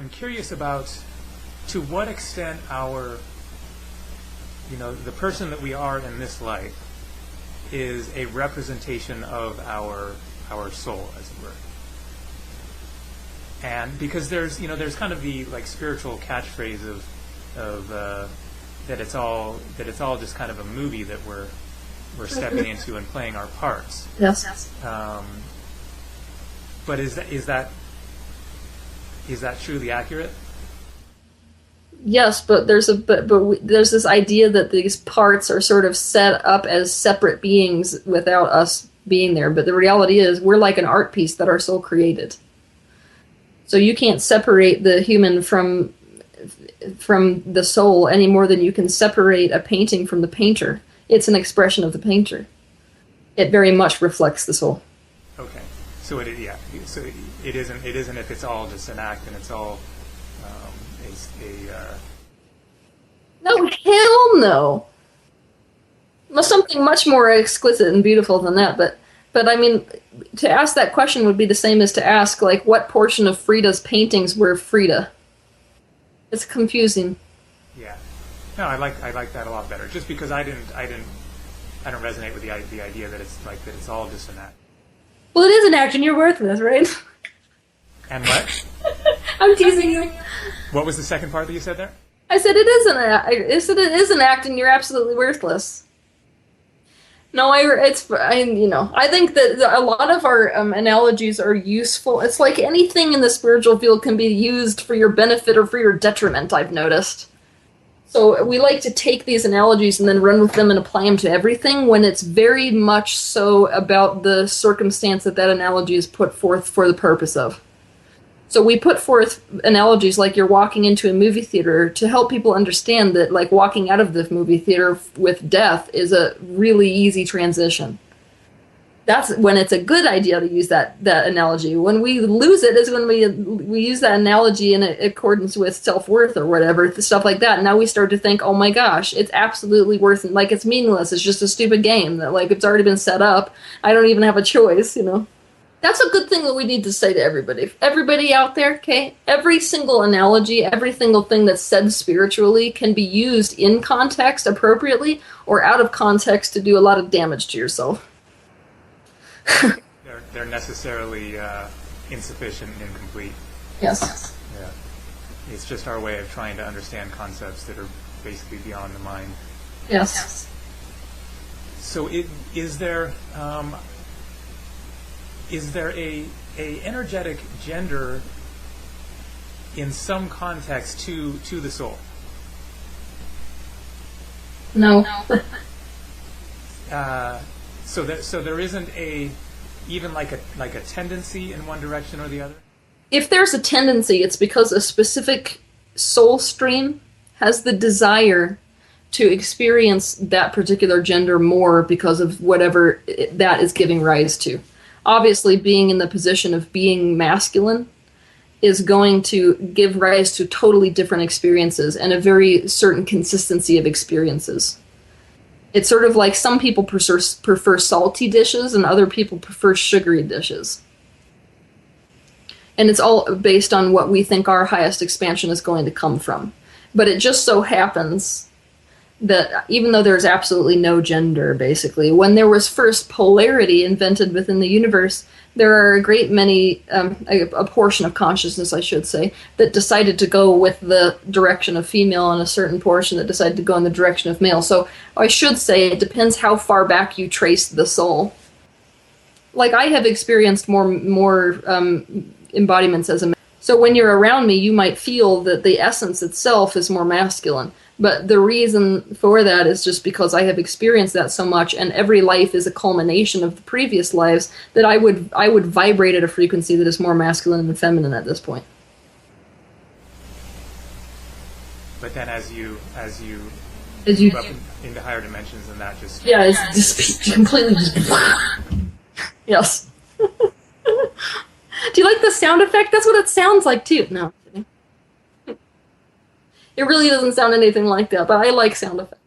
I'm curious about to what extent our, the person that we are in this life is a representation of our soul, as it were. And because there's kind of the like spiritual catchphrase of that it's all just kind of a movie that we're stepping into and playing our parts. Yes. But is that truly accurate? Yes, but there's there's this idea that these parts are sort of set up as separate beings without us being there. But the reality is, we're like an art piece that our soul created. So you can't separate the human from the soul any more than you can separate a painting from the painter. It's an expression of the painter. It very much reflects the soul. Okay, so so it isn't if it's all just an act and it's all No, hell no. Well, something much more exquisite and beautiful than that, but I mean, to ask that question would be the same as to ask, like, what portion of Frida's paintings were Frida? It's confusing. Yeah. No, I like that a lot better. Just because I don't resonate with the idea that it's all just an act. Well, it is an act, and you're worthless, right? And what? I'm teasing you. What was the second part that you said there? I said it is an act. I said it is an act, and you're absolutely worthless. No, I think that a lot of our analogies are useful. It's like anything in the spiritual field can be used for your benefit or for your detriment, I've noticed. So we like to take these analogies and then run with them and apply them to everything when it's very much so about the circumstance that analogy is put forth for the purpose of. So we put forth analogies like you're walking into a movie theater to help people understand that, like, walking out of the movie theater with death is a really easy transition. That's when it's a good idea to use that analogy. When we lose it is when we use that analogy in accordance with self-worth or whatever, stuff like that. And now we start to think, oh my gosh, it's absolutely worth it. Like, it's meaningless. It's just a stupid game that, like, it's already been set up. I don't even have a choice, That's a good thing that we need to say to everybody. Everybody out there, okay? Every single analogy, every single thing that's said spiritually can be used in context appropriately or out of context to do a lot of damage to yourself. They're necessarily insufficient and incomplete. Yes. Yeah. It's just our way of trying to understand concepts that are basically beyond the mind. Yes. So is there a energetic gender in some context to the soul? No. So there isn't even like a tendency in one direction or the other? If there's a tendency, it's because a specific soul stream has the desire to experience that particular gender more because of whatever that is giving rise to. Obviously, being in the position of being masculine is going to give rise to totally different experiences and a very certain consistency of experiences. It's sort of like some people prefer salty dishes and other people prefer sugary dishes. And it's all based on what we think our highest expansion is going to come from. But it just so happens that even though there's absolutely no gender, basically, when there was first polarity invented within the universe, there are a great many, a portion of consciousness, I should say, that decided to go with the direction of female and a certain portion that decided to go in the direction of male. So I should say it depends how far back you trace the soul. Like, I have experienced more embodiments as a man. So when you're around me, you might feel that the essence itself is more masculine. But the reason for that is just because I have experienced that so much, and every life is a culmination of the previous lives, that I would vibrate at a frequency that is more masculine than feminine at this point. But then as you move up into higher dimensions, and that just it's just completely just yes. Do you like the sound effect? That's what it sounds like too. No. It really doesn't sound anything like that, but I like sound effects.